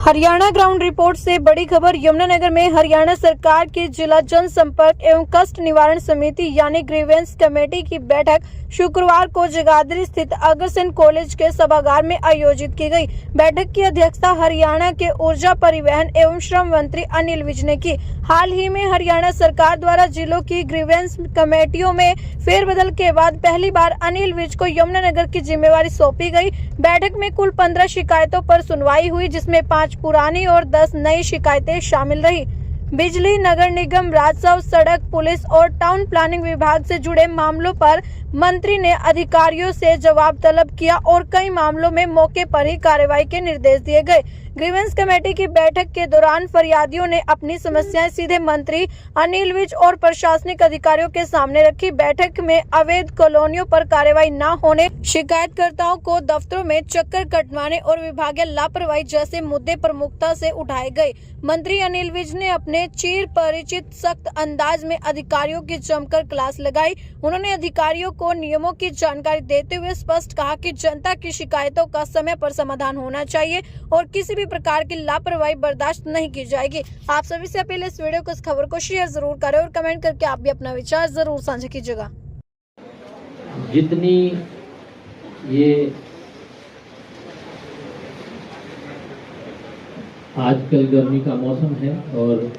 Haryana ground report से बड़ी खबर। यमुनानगर में हरियाणा सरकार की जिला जनसंपर्क एवं कष्ट निवारण समिति यानी ग्रीवेंस कमेटी की बैठक शुक्रवार को जगाधरी स्थित अग्रसेन कॉलेज के सभागार में आयोजित की गई। बैठक की अध्यक्षता हरियाणा के ऊर्जा परिवहन एवं श्रम मंत्री अनिल विज ने की। हाल ही में हरियाणा सरकार द्वारा जिलों की ग्रीवेंस कमेटियों में फेरबदल के बाद पहली बार अनिल विज को यमुनानगर की जिम्मेवारी सौंपी गई। बैठक में कुल 15 शिकायतों पर सुनवाई हुई, जिसमें 5 पुरानी और 10 नई शिकायतें शामिल रही। बिजली, नगर निगम, राजस्व, सड़क, पुलिस और टाउन प्लानिंग विभाग से जुड़े मामलों पर मंत्री ने अधिकारियों से जवाब तलब किया और कई मामलों में मौके पर ही कार्रवाई के निर्देश दिए गए। ग्रीवेंस कमेटी की बैठक के दौरान फरियादियों ने अपनी समस्याएं सीधे मंत्री अनिल विज और प्रशासनिक अधिकारियों के सामने रखी। बैठक में अवैध कॉलोनियों पर कार्रवाई न होने, शिकायतकर्ताओं को दफ्तरों में चक्कर कटवाने और विभागीय लापरवाही जैसे मुद्दे प्रमुखता से उठाए गए। मंत्री अनिल विज ने अपने चिर परिचित सख्त अंदाज में अधिकारियों की जमकर क्लास लगाई। उन्होंने अधिकारियों को नियमों की जानकारी देते हुए स्पष्ट कहा कि जनता की शिकायतों का समय पर समाधान होना चाहिए और किसी भी प्रकार की लापरवाही बर्दाश्त नहीं की जाएगी। आप सभी से अपील है, इस वीडियो को, इस खबर को शेयर जरूर करें और कमेंट करके आप भी अपना विचार जरूर साझा कीजिएगा। जितनी ये आजकल गर्मी का मौसम है और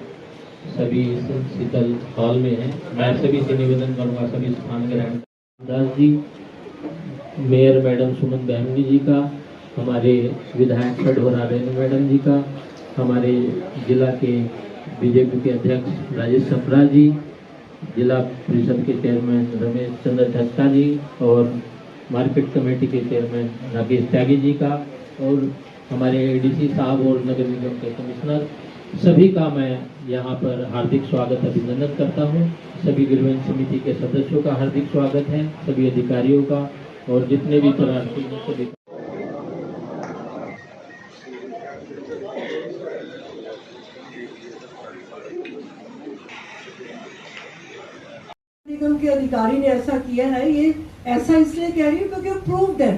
सभी शीतल हॉल में है, मैं सभी से निवेदन करूंगा, सभी स्थान ग्रहण दास जी, मेयर मैडम सुमन बहमनी जी का, हमारे विधायक षडहोरा रेणु मैडम जी का, हमारे जिला के बीजेपी के अध्यक्ष राजेश सप्रा जी, जिला परिषद के चेयरमैन रमेश चंद्र ठक्का जी और मार्केट कमेटी के चेयरमैन राकेश त्यागी जी का और हमारे एडीसी साहब और नगर निगम के कमिश्नर, सभी का मैं यहाँ पर हार्दिक स्वागत अभिनंदन करता हूँ। सभी ग्रीवेंस समिति के सदस्यों का हार्दिक स्वागत है, सभी अधिकारियों का और जितने भी प्रार्थी हैं सभी। निगम के अधिकारी ने ऐसा किया है, ये ऐसा इसलिए कह रही हूँ क्योंकि प्रूव्ड है,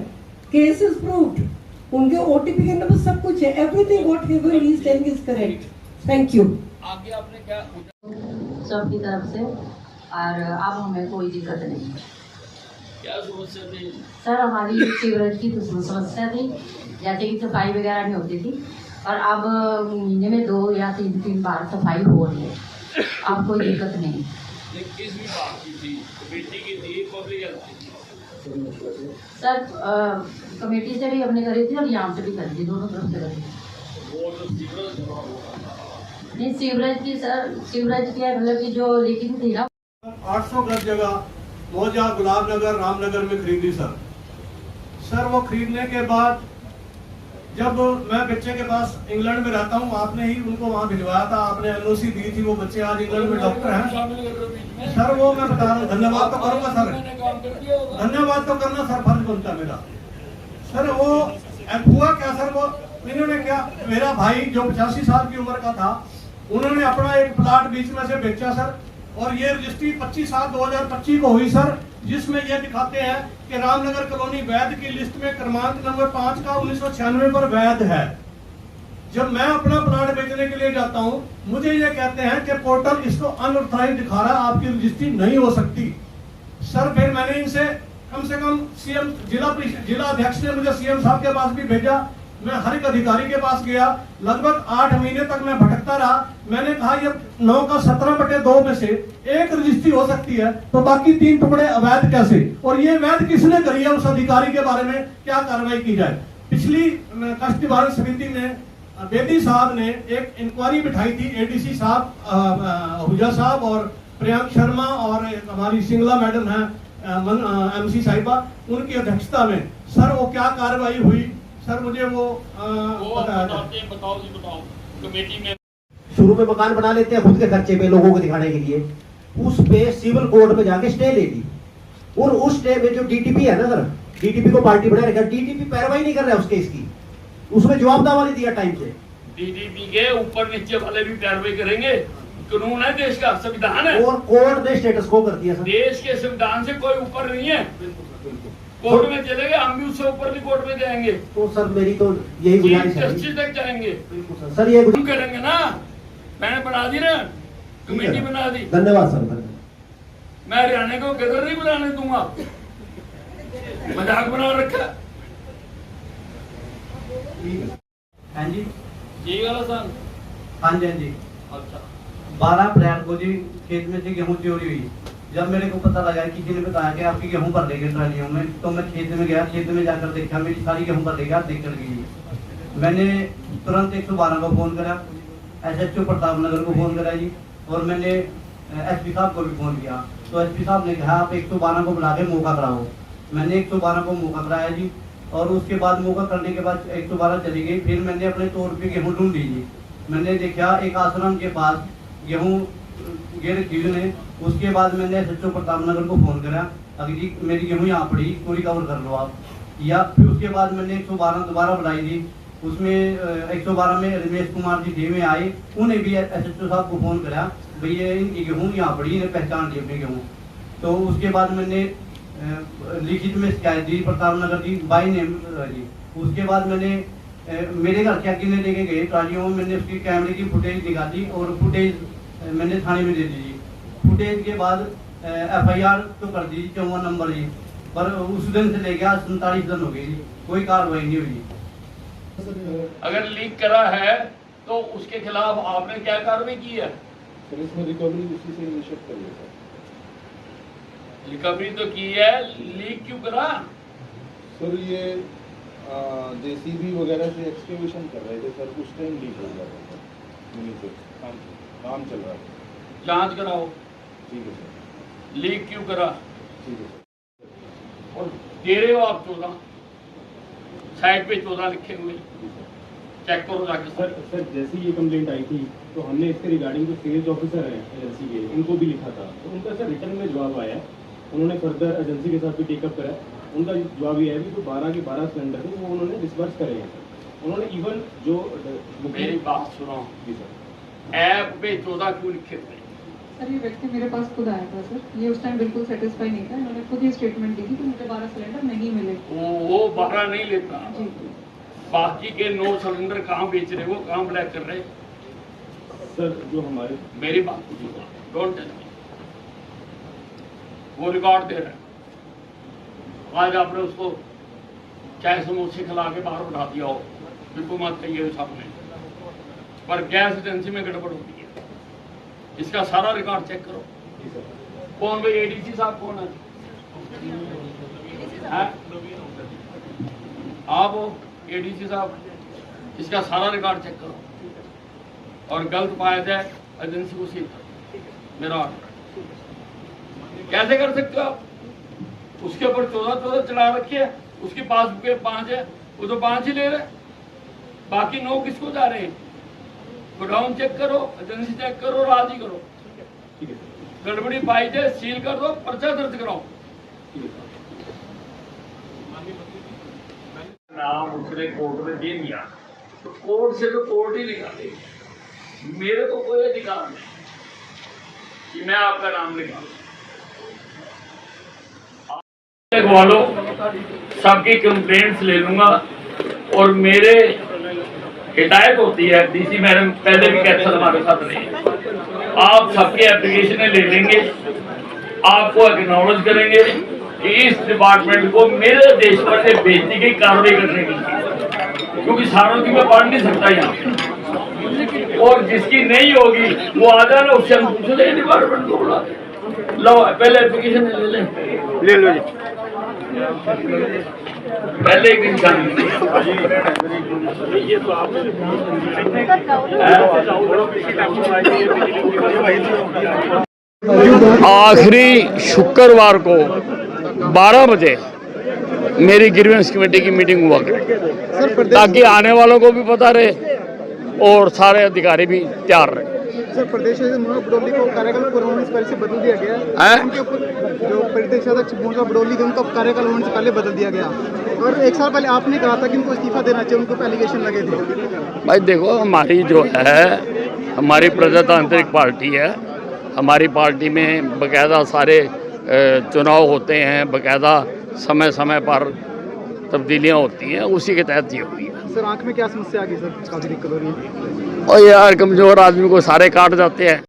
केस इज प्रूव्ड, उनके ओटीपी के नंबर सब कुछ है, everything what he is saying is correct. Thank you. आगे आपने क्या सबकी तरफ से और अब हमें कोई दिक्कत नहीं है। क्या समस्या थी सर? हमारी सीवरेज की तो समस्या थी, जैसे कि सफाई वगैरह नहीं होती थी और अब महीने में 2 या 3 बार सफाई हो रही है, अब कोई दिक्कत नहीं। किस विभाग की थी? कमेटी की थी, पब्लिक हेल्थ की? सर कमेटी से भी हमने करी थी और यहाँ से भी करी थी, दोनों तरफ से करी थी। वो तो सीवरेज नहीं, सीवरेज की सर, सीवरेज की मतलब की जो लीकिंग थी ना, 800 गज जगह मौजा गुलाब नगर रामनगर में खरीदी सर वो खरीदने के बाद जब मैं बच्चे के पास इंग्लैंड में रहता हूँ, आपने ही उनको वहाँ भिजवाया था, आपने एनओसी दी थी, वो बच्चे आज इंग्लैंड में डॉक्टर हैं सर। वो मैं बता रहा हूँ, धन्यवाद तो करूँगा सर, धन्यवाद तो करना सर, फर्ज बनता है मेरा सर। वो हुआ क्या सर, वो इन्होंने क्या, मेरा भाई जो 85 साल की उम्र का था, उन्होंने अपना एक प्लाट बीच में से बेचा सर और ये रजिस्ट्री 25/7/2025 को हुई सर, जिसमें ये दिखाते हैं कि रामनगर कॉलोनी वैध की लिस्ट में क्रमांक नंबर 5 का 1996 पर वैध है। जब मैं अपना प्लाट बेचने के लिए जाता हूं, मुझे ये कहते हैं कि पोर्टल इसको अनऑथराइज्ड दिखा रहा है, आपकी रजिस्ट्री नहीं हो सकती सर। फिर मैंने इनसे कम से कम सीएम जिला अध्यक्ष ने मुझे सीएम साहब के पास भी भेजा, मैं हर एक अधिकारी के पास गया, लगभग 8 महीने तक मैं भटकता रहा। मैंने कहा ये 9 का 17/2 में से एक रजिस्ट्री हो सकती है, तो बाकी 3 टुकड़े अवैध कैसे, और ये वैध किसने करी है, उस अधिकारी के बारे में क्या कार्रवाई की जाए। पिछली कष्ट निवारण समिति में बेदी साहब ने एक इंक्वायरी बिठाई थी, एडीसी साहब हुजा साहब और प्रियंक शर्मा और हमारी सिंगला मैडम है एमसी साहिबा, उनकी अध्यक्षता में सर वो क्या कार्रवाई हुई सर, मुझे वो बताओ कमेटी में शुरू में मकान बना लेते हैं खुद के खर्चे पे लोगों को दिखाने के लिए, उस पे सिविल कोर्ट में जाके स्टे ले ली और उस स्टे में जो डीटीपी है ना सर, डीटीपी को पार्टी बना रखा, डीटीपी पैरवाई नहीं कर रहा है उस केस की, उसमें जवाब दावा नहीं दिया टाइम से। डीडीपी के ऊपर नीचे वाले भी कार्रवाई करेंगे, कानून है, देश का संविधान है और कोर्ट ने स्टेटस को कर दिया सर। देश के संविधान से कोई ऊपर नहीं है। कोर्ट में चले गए, हम भी उससे ऊपर भी कोर्ट में जाएंगे, तो सर मेरी तो यही गुजारिश है जस्टिस तक जाएंगे। सर, ये हम करेंगे ना, मैंने बना दी ना, कमेटी बना दी। धन्यवाद सर, धन्यवाद। मैं हरियाणा को गदर नहीं बनाने दूंगा, मजाक बना रखा। हाँ जी, ये वाला साल हाँ जी, हाँ जी। अच्छा 12 अप्रैल को जी खेत में से गेहूं चोरी हुई। जब मेरे को पता लगा, किसी ने बताया कि आपकी गेहूं भर लेंगे ट्रालियों में, तो मैं खेत में गया, खेत में जाकर देखा मेरी सारी गेहूं भर लेगा, देख कर गई। मैंने तुरंत 112 को फोन करा, SHO प्रताप नगर को फोन करा जी, और मैंने SP साहब को भी फोन किया। तो SP साहब ने कहा आप 112 को बुला के मौका कराओ। मैंने 112 को मौका कराया जी, और उसके बाद मौका करने के बाद 112 चली गई। फिर मैंने अपने तौर पे गेहूं ढूंढ ली जी। मैंने देखा एक आश्रम के पास गेहूं गिर चीज ने। उसके बाद मैंने SHO प्रताप नगर को फोन करा, अगर जी मेरी गेहूं यहाँ पड़ी, इसको रिकवर कर लो आप। या फिर उसके बाद मैंने 112 दोबारा बुलाई थी। उसमें 112 में रमेश कुमार जी थे, में आए, उन्हें भी SHO साहब को फोन करा, भैया इनकी गेहूं यहाँ पड़ी, इन्हें पहचान ली अपनी गेहूं। तो उसके बाद मैंने लिखित में शिकायत दी प्रताप नगर जी बाई नेम जी। उसके बाद मैंने मेरे घर क्या किन्ने लेके गए ट्रालियों में, मैंने उसकी कैमरे की फुटेज निकाली और फुटेज मैंने थाने में दे दी। फुटेज के बाद FIR तो कर दी 54 नंबर जी, पर उस दिन से लेके आज 47 दिन हो गए जी, कोई कार्रवाई नहीं हुई। अगर लीक करा है तो उसके खिलाफ आपने क्या कार्रवाई की है? सर इसमें रिकवरी उसी से इनिशिएट करिए सर। रिकवरी तो की है, लीक क्यों करा? सर ये JCB वगैरह से एक्सकेवेशन कर रहे थे सर, उस टाइम लीक हो गया था सर, मिनी से काम चल रहा है। जांच कराओ, ठीक है सर। लीक क्यों करा? ठीक है सर। और दे रहे हो आप 14, साइड पे 14 लिखे हुए, चेक करो जाके। सर जैसे ये कंप्लेंट आई थी तो हमने इसके रिगार्डिंग जो सेल्स ऑफिसर हैं एजेंसी के, उनको भी लिखा था, तो उनका सर रिटर्न में जवाब आया। उन्होंने फर्दर एजेंसी के साथ भी टेकअप करा। उनका जवाब ये है कि जो 12 के 12 सिलेंडर थे वो उन्होंने डिस्बर्स करे हैं सर। उन्होंने इवन जो मेरी बात सुनो जी सर, ऐप पे 14 क्यों लिखे थे? सर ये व्यक्ति मेरे पास खुद आया था सर, ये उस टाइम बिल्कुल सेटिस्फाई नहीं था। इन्होंने खुद ही स्टेटमेंट दी थी कि मुझे 12 सिलेंडर नहीं मिले। वो 12 नहीं लेता, जी बाकी के 9 सिलेंडर कहाँ बेच रहे, वो कहाँ ब्लैक कर रहे? सर जो हमारे मेरी बात डोंट टेल मी, वो रिकॉर्ड दे रहे हैं। आज आपने उसको चाय समोसे खिला के बाहर उठा दिया हो, बिल्कुल मत कहिए सामने, पर गैस एजेंसी में गड़बड़ होती है, इसका सारा रिकॉर्ड चेक करो। कौन भाई ADC साहब कौन है? आप हो ADC साहब, इसका सारा रिकॉर्ड चेक करो, और गलत पाया जाए एजेंसी को सील करो। मेरा ऑर्डर। कैसे कर सकते हो आप? उसके ऊपर 14 चढ़ा रखी है, उसके पास के 5 है, वो तो 5 ही ले रहे, बाकी 9 किसको जा रहे हैं? गोडाउन चेक करो, एजेंसी चेक करो, राजी करो। गड़बड़ी पाई जाए सील कर दो, पर्चा दर्ज कराओ। नाम उसने कोर्ट में दे दिया, तो कोर्ट से तो कोर्ट ही निकाले, मेरे को कोई अधिकार नहीं कि मैं आपका नाम निकालूं। वालों सबकी कंप्लेंट्स ले लूंगा, और मेरे हिदायत होती है, DC मैडम पहले भी कैंसल हमारे साथ रही, आप सबके एप्लीकेशन ले लेंगे, आपको एक्नॉलेज करेंगे कि इस डिपार्टमेंट को मेरे देश पर से भेजने की कार्रवाई करने की, क्योंकि सारों की मैं पढ़ नहीं सकता यहाँ, और जिसकी नहीं होगी वो आ जाना, उससे हम पूछ लेंगे डिपार्टमेंट को बुला के। लो पहले एप्लीकेशन ले लो जी, पहले एक दिन आखिरी शुक्रवार को 12 बजे मेरी ग्रीवेंस कमेटी की मीटिंग हुआ करे, ताकि आने वालों को भी पता रहे और सारे अधिकारी भी तैयार रहे। सर प्रदेश अध्यक्ष बडोली को कार्यकाल होने से पहले से बदल दिया गया है। उनके ऊपर जो प्रदेश अध्यक्ष बडोली थे उनका कार्यकाल होने से पहले बदल दिया गया, और 1 साल पहले आपने कहा था कि उनको इस्तीफा देना चाहिए, उनको एलिगेशन लगे थे। भाई देखो, हमारी जो है हमारी प्रजातांत्रिक पार्टी है, हमारी पार्टी में बाकायदा सारे चुनाव होते हैं, बाकायदा समय समय पर तब्दीलियाँ होती हैं, उसी के तहत ये हुई है। सर आंख में क्या समस्या आ गई सर, काफ़ी दिक्कत हो रही है? और यार कमज़ोर आदमी को सारे काट जाते हैं।